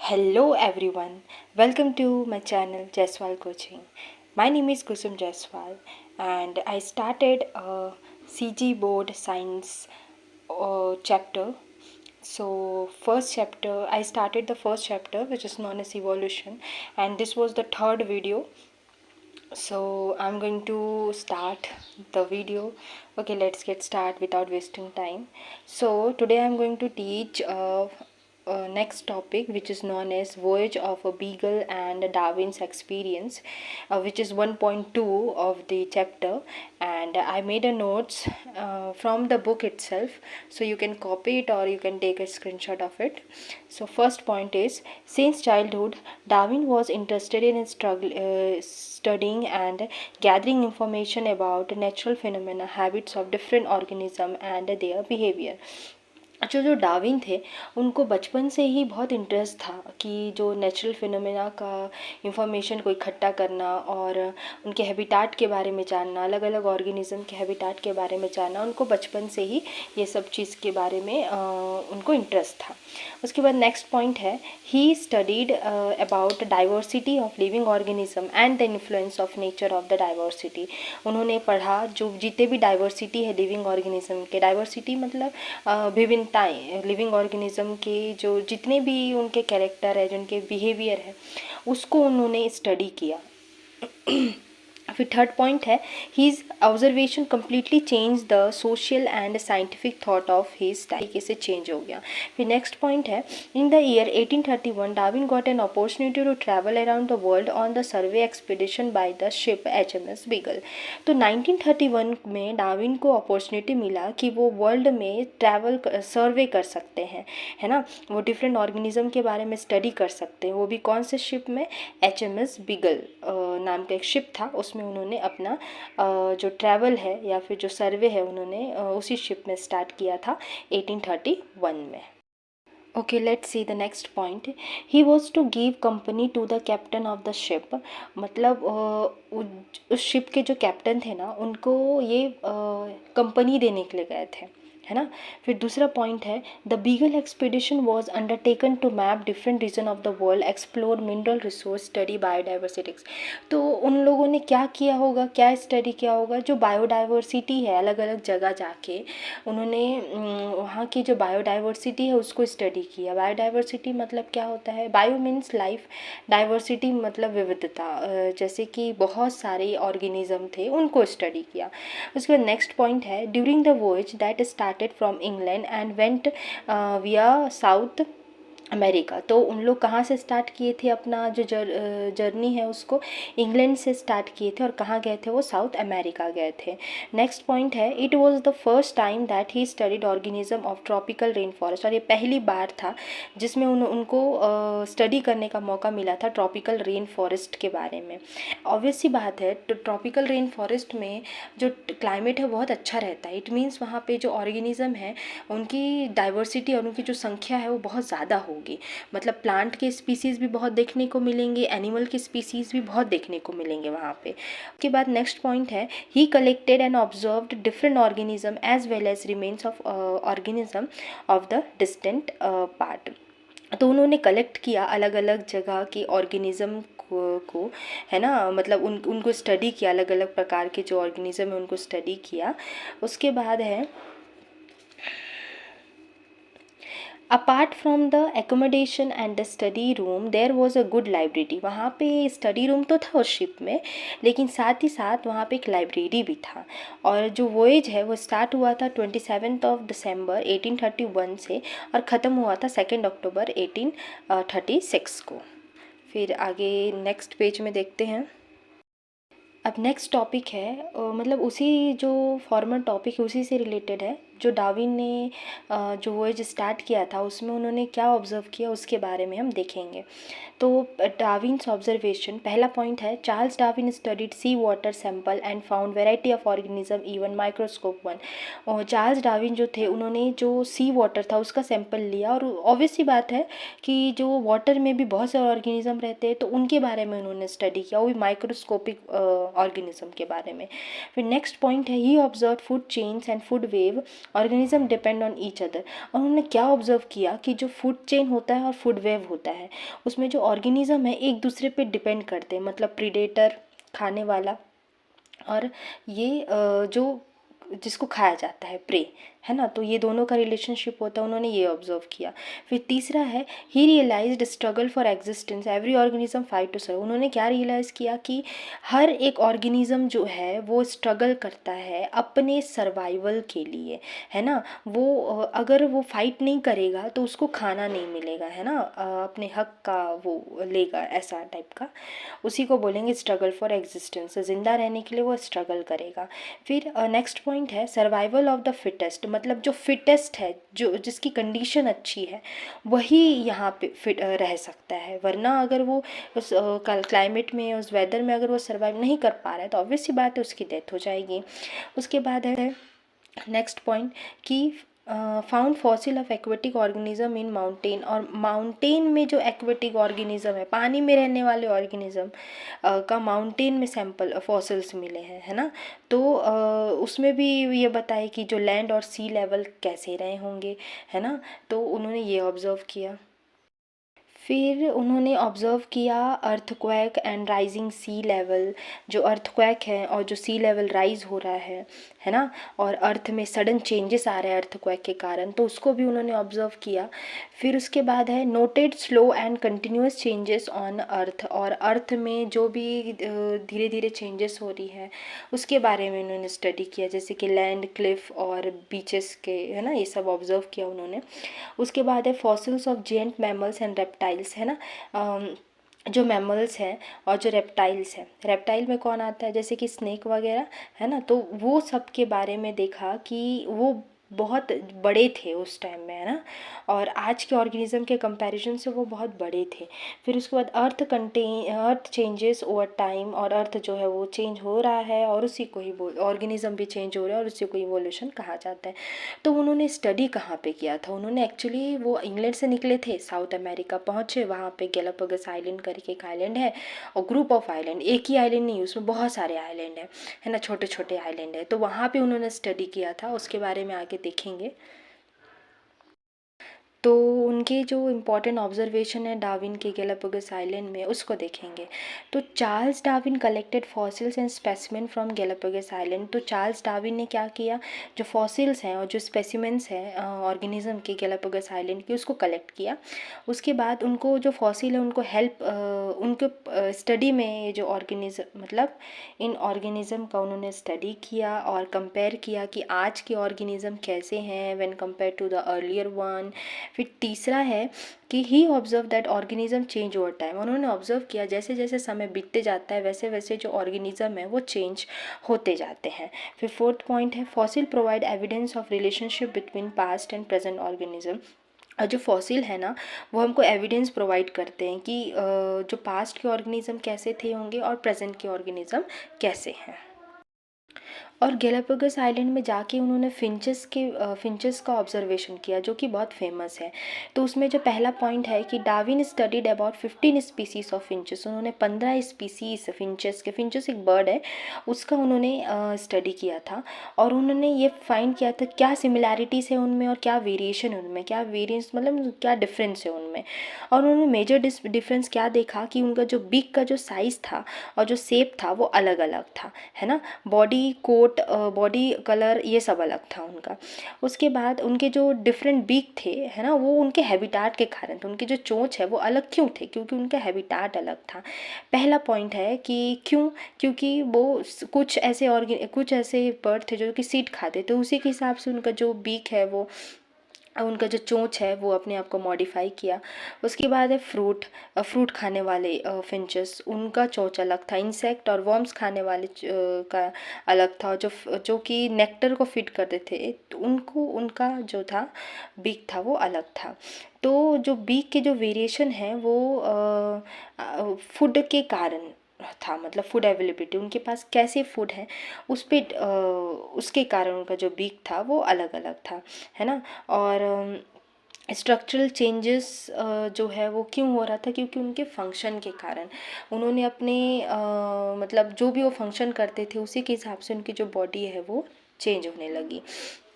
Hello everyone, welcome to my channel Jaiswal Coaching. My name is Kusum Jaiswal and I started a CG board science chapter. So I started the first chapter which is known as evolution, and this was the third video. So I'm going to start the video. Okay, let's get started without wasting time. So today I'm going to teach next topic, which is known as Voyage of a Beagle and Darwin's Experience, which is 1.2 of the chapter. And I made a notes from the book itself, so you can copy it or you can take a screenshot of it. So first point is, since childhood Darwin was interested in studying and gathering information about natural phenomena, habits of different organisms and their behavior. जो Darwin थे उनको बचपन से ही बहुत interest था कि जो natural phenomena का इंफॉर्मेशन को इकट्ठा करना और उनके हैबिटाट के बारे में जानना, अलग अलग ऑर्गेनिज्म के हैबिटाट के बारे में जानना, उनको बचपन से ही ये सब चीज़ के बारे में उनको इंटरेस्ट था. उसके बाद नेक्स्ट पॉइंट है, he studied about diversity of living organism and the influence of nature of the diversity. उन्होंने पढ़ा जो जितने भी डाइवर्सिटी है लिविंग ऑर्गेनिज्म के, डाइवर्सिटी मतलब विभिन्नताएं, लिविंग ऑर्गेनिज्म के जो जितने भी उनके कैरेक्टर है, जो उनके बिहेवियर है, उसको उन्होंने स्टडी किया. फिर थर्ड पॉइंट है, his observation completely change the social and scientific thought of his तरीके से चेंज हो गया. फिर नेक्स्ट पॉइंट है, in the year 1831 Darwin got an opportunity to travel around the world on the survey expedition by the ship HMS Beagle. तो 1931 में Darwin को अपॉर्चुनिटी मिला कि वो वर्ल्ड में ट्रैवल सर्वे कर सकते हैं, है ना, वो डिफरेंट ऑर्गेनिज्म के बारे में स्टडी कर सकते हैं. वो भी कौन से शिप में? HMS बीगल नाम का एक शिप था, उसमें उन्होंने अपना जो ट्रैवल है या फिर जो सर्वे है उन्होंने उसी शिप में स्टार्ट किया था 1831 में. Okay, let's see the next point. He was to give company to the captain of the ship. मतलब उस शिप के जो कैप्टन थे ना, उनको ये कंपनी देने के लिए गए थे, है ना. फिर दूसरा पॉइंट है, the Beagle expedition was undertaken to map different region of the world, explore mineral resource, study biodiversities. तो उन लोगों ने क्या किया होगा, क्या स्टडी किया होगा? जो बायोडाइवर्सिटी है, अलग अलग जगह जाके उन्होंने वहाँ की जो बायोडाइवर्सिटी है उसको स्टडी किया. बायोडाइवर्सिटी मतलब क्या होता है? बायो मीन्स लाइफ, डाइवर्सिटी मतलब विविधता, जैसे कि बहुत सारे ऑर्गेनिज्म थे उनको स्टडी किया. उसके बाद नेक्स्ट पॉइंट है, during the voyage that started from England and went विया साउथ अमेरिका. तो उन लोग कहाँ से स्टार्ट किए थे अपना जो जर्नी है उसको? इंग्लैंड से स्टार्ट किए थे. और कहाँ गए थे वो? साउथ अमेरिका गए थे. नेक्स्ट पॉइंट है, it was the first time that he studied organism of tropical rain forest. और ये पहली बार था जिसमें उनको स्टडी करने का मौका मिला था ट्रॉपिकल रेन फॉरेस्ट के बारे में. ऑब्वियस सी बात है, तो ट्रॉपिकल रेन फॉरेस्ट में जो क्लाइमेट है बहुत अच्छा रहता है. इट मीन्स वहाँ पे जो ऑर्गेनिज्म है उनकी डाइवर्सिटी और उनकी जो संख्या है वो बहुत ज़्यादा होगी. मतलब प्लांट के स्पीसीज़ भी बहुत देखने को मिलेंगे, एनिमल के स्पीसीज़ भी बहुत देखने को मिलेंगे वहाँ पे. उसके बाद नेक्स्ट पॉइंट है, he collected and observed different organism as well as remains of organism of the distant part. तो उन्होंने कलेक्ट किया अलग अलग जगह के ऑर्गेनिज्म को, है ना, मतलब उनको स्टडी किया, अलग अलग प्रकार के जो ऑर्गेनिज्म है उनको स्टडी किया. उसके बाद है, apart from the accommodation and the study room there was a good library. वहाँ पे स्टडी रूम तो था उस शिप में, लेकिन साथ ही साथ वहाँ पे एक लाइब्रेरी भी था. और जो वॉयज है वो स्टार्ट हुआ था 27 दिसंबर 1831 से और ख़त्म हुआ था 2 अक्टूबर 1836 को. फिर आगे नेक्स्ट पेज में देखते हैं. अब नेक्स्ट टॉपिक है, मतलब उसी जो फॉर्मल टॉपिक है उसी से रिलेटेड है. जो डार्विन ने जो वॉयज स्टार्ट किया था उसमें उन्होंने क्या ऑब्जर्व किया उसके बारे में हम देखेंगे. तो डार्विन्स ऑब्जर्वेशन, पहला पॉइंट है, Charles Darwin studied sea water sample and found variety of organism even microscope 1. और चार्ल्स डार्विन जो थे उन्होंने जो सी वाटर था उसका सैंपल लिया, और ऑब्वियस सी बात है कि जो वाटर में भी बहुत सारे ऑर्गेनिज्म रहते हैं तो उनके बारे में उन्होंने स्टडी किया, वो भी माइक्रोस्कोपिक ऑर्गेनिज्म के बारे में. फिर नेक्स्ट पॉइंट है, he observe food chains and food web organism depend on each other. और उन्होंने क्या ऑब्जर्व किया कि जो फूड चेन होता है और फूड वेव होता है, उसमें जो ऑर्गेनिज्म है एक दूसरे पे डिपेंड करते हैं, मतलब प्रीडेटर खाने वाला, और ये जो जिसको खाया जाता है प्रे, है ना, तो ये दोनों का रिलेशनशिप होता है, उन्होंने ये ऑब्जर्व किया। फिर तीसरा है he realized struggle for existence every organism fight to survive. उन्होंने क्या रियलाइज़ किया कि हर एक ऑर्गेनिज्म जो है वो स्ट्रगल करता है अपने सर्वाइवल के लिए, है ना। वो अगर वो फाइट नहीं करेगा तो उसको खाना नहीं मिलेगा, है ना, अपने हक का वो लेगा, ऐसा टाइप का, उसी को बोलेंगे स्ट्रगल फॉर एग्जिस्टेंस। ज़िंदा रहने के लिए वो स्ट्रगल करेगा। फिर नेक्स्ट पॉइंट है सर्वाइवल ऑफ द फिटेस्ट, मतलब जो फिटेस्ट है, जो जिसकी कंडीशन अच्छी है, वही यहाँ पे फिट रह सकता है, वरना अगर वो उस क्लाइमेट में, उस वेदर में अगर वो सर्वाइव नहीं कर पा रहा है तो ऑब्वियस सी बात है उसकी डेथ हो जाएगी। उसके बाद है नेक्स्ट पॉइंट कि found fossil of aquatic organism in mountain. और माउंटेन में जो एक्वेटिक ऑर्गेनिज्म है, पानी में रहने वाले ऑर्गेनिज्म का माउंटेन में सैंपल फॉसिल्स मिले हैं, है ना। तो उसमें भी ये बताए कि जो लैंड और सी लेवल कैसे रहे होंगे, है ना, तो उन्होंने ये ऑब्जर्व किया। फिर उन्होंने ऑब्ज़र्व किया earthquake and rising sea level, जो अर्थक्वेक है और जो सी लेवल राइज हो रहा है ना, और अर्थ में सडन चेंजेस आ रहे हैं अर्थक्वेक के कारण, तो उसको भी उन्होंने ऑब्ज़र्व किया। फिर उसके बाद है noted slow and continuous changes on earth, और अर्थ में जो भी धीरे धीरे चेंजेस हो रही है उसके बारे में उन्होंने स्टडी किया, जैसे कि लैंड, क्लिफ और बीचेस के, है ना, ये सब ऑब्ज़र्व किया उन्होंने। उसके बाद है fossils of giant mammals and reptiles, है ना, जो मैमल्स हैं और जो रेप्टाइल्स हैं, रेप्टाइल में कौन आता है, जैसे कि स्नेक वगैरह, है ना, तो वो सब के बारे में देखा कि वो बहुत बड़े थे उस टाइम में, है ना, और आज के ऑर्गेनिज्म के कंपैरिजन से वो बहुत बड़े थे। फिर उसके बाद अर्थ चेंजेस ओवर टाइम, और अर्थ जो है वो चेंज हो रहा है और उसी को ही ऑर्गेनिज्म भी चेंज हो रहा है और उसी को इवोल्यूशन कहा जाता है। तो उन्होंने स्टडी कहाँ पे किया था, उन्होंने एक्चुअली वो इंग्लैंड से निकले थे, साउथ अमेरिका पहुँचे, वहाँ पे गैलापागोस आइलैंड करके एक आइलैंड है, और ग्रुप ऑफ आइलैंड, एक ही आइलैंड नहीं, उसमें बहुत सारे आइलैंड है ना, छोटे छोटे आइलैंड है, तो वहाँ पे उन्होंने स्टडी किया था, उसके बारे में आगे देखेंगे। तो उनके जो इम्पोर्टेंट ऑब्जर्वेशन है डार्विन के गैलापागोस आइलैंड में, उसको देखेंगे। तो Charles Darwin collected fossils and specimen from Galapagos island. तो चार्ल्स डार्विन ने क्या किया, जो फॉसिल्स हैं और जो स्पेसिमेंस हैं ऑर्गेनिज्म के गैलापागोस आइलैंड के, उसको कलेक्ट किया। उसके बाद उनको जो फॉसिल है उनको हेल्प उनको स्टडी में, ये जो ऑर्गेनिज्म, मतलब इन ऑर्गेनिज्म का उन्होंने स्टडी किया और कंपेयर किया कि आज के ऑर्गेनिज्म कैसे हैं when compare to the earlier one. फिर तीसरा है कि he observe that organism change over time. उन्होंने ऑब्जर्व किया जैसे जैसे समय बीतते जाता है वैसे वैसे जो ऑर्गेनिज्म है वो चेंज होते जाते हैं। फिर फोर्थ पॉइंट है fossil provide evidence of relationship between past and present organism. और जो फॉसिल है ना, वो हमको एविडेंस प्रोवाइड करते हैं कि जो पास्ट के ऑर्गेनिज्म कैसे थे होंगे और प्रेजेंट के ऑर्गेनिज्म कैसे हैं। और गैलापागोस आइलैंड में जाके उन्होंने फिंचेस का ऑब्जर्वेशन किया, जो कि बहुत फेमस है। तो उसमें जो पहला पॉइंट है कि Darwin studied about 15 species of finches. उन्होंने 15 स्पीसीज फिंचेस एक बर्ड है, उसका उन्होंने स्टडी किया था, और उन्होंने ये फाइंड किया था क्या सिमिलैरिटीज़ है उनमें और क्या वेरिएशन है उनमें, क्या वेरिएंस मतलब क्या डिफरेंस है उनमें। और उन्होंने मेजर डिफरेंस क्या देखा कि उनका जो बीक का जो साइज़ था और जो शेप था वो अलग अलग था, है ना, बॉडी कोट, बॉडी कलर, ये सब अलग था उनका। उसके बाद उनके जो डिफरेंट बीक थे, है ना, वो उनके हैबिटाट के कारण थे। उनके जो चोंच है वो अलग क्यों थे, क्योंकि उनका हैबिटाट अलग था। पहला पॉइंट है कि क्यों, क्योंकि वो कुछ ऐसे बर्ड थे जो कि सीड खाते, तो उसी के हिसाब से उनका जो बीक है वो, उनका जो चोंच है वो अपने आप को मॉडिफाई किया। उसके बाद है फ्रूट खाने वाले फिंचेस, उनका चोंच अलग था। इंसेक्ट और वर्म्स खाने वाले का अलग था, जो कि नेक्टर को फीड करते थे, तो उनका जो था बीक था वो अलग था। तो जो बीक के जो वेरिएशन है वो फूड के कारण था, मतलब फूड अवेलेबिलिटी, उनके पास कैसे फूड है उस पे उसके कारण उनका जो बीक था वो अलग अलग था, है ना। और स्ट्रक्चरल चेंजेस जो है वो क्यों हो रहा था, क्योंकि उनके फंक्शन के कारण उन्होंने अपने मतलब जो भी वो फंक्शन करते थे उसी के हिसाब से उनकी जो बॉडी है वो चेंज होने लगी।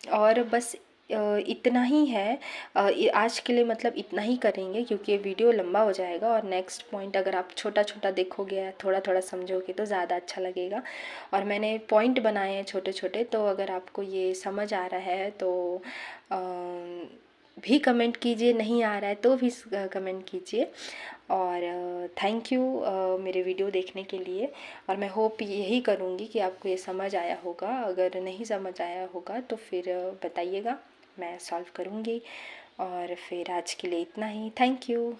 और बस इतना ही है। आज के लिए मतलब इतना ही करेंगे, क्योंकि ये वीडियो लंबा हो जाएगा। और नेक्स्ट पॉइंट अगर आप छोटा छोटा देखोगे या थोड़ा थोड़ा समझोगे तो ज़्यादा अच्छा लगेगा। और मैंने पॉइंट बनाए हैं छोटे छोटे, तो अगर आपको ये समझ आ रहा है तो भी कमेंट कीजिए, नहीं आ रहा है तो भी कमेंट कीजिए। और थैंक यू मेरे वीडियो देखने के लिए। और मैं होप यही करूँगी कि आपको ये समझ आया होगा। अगर नहीं समझ आया होगा तो फिर बताइएगा, मैं सॉल्व करूँगी। और फिर आज के लिए इतना ही। Thank you.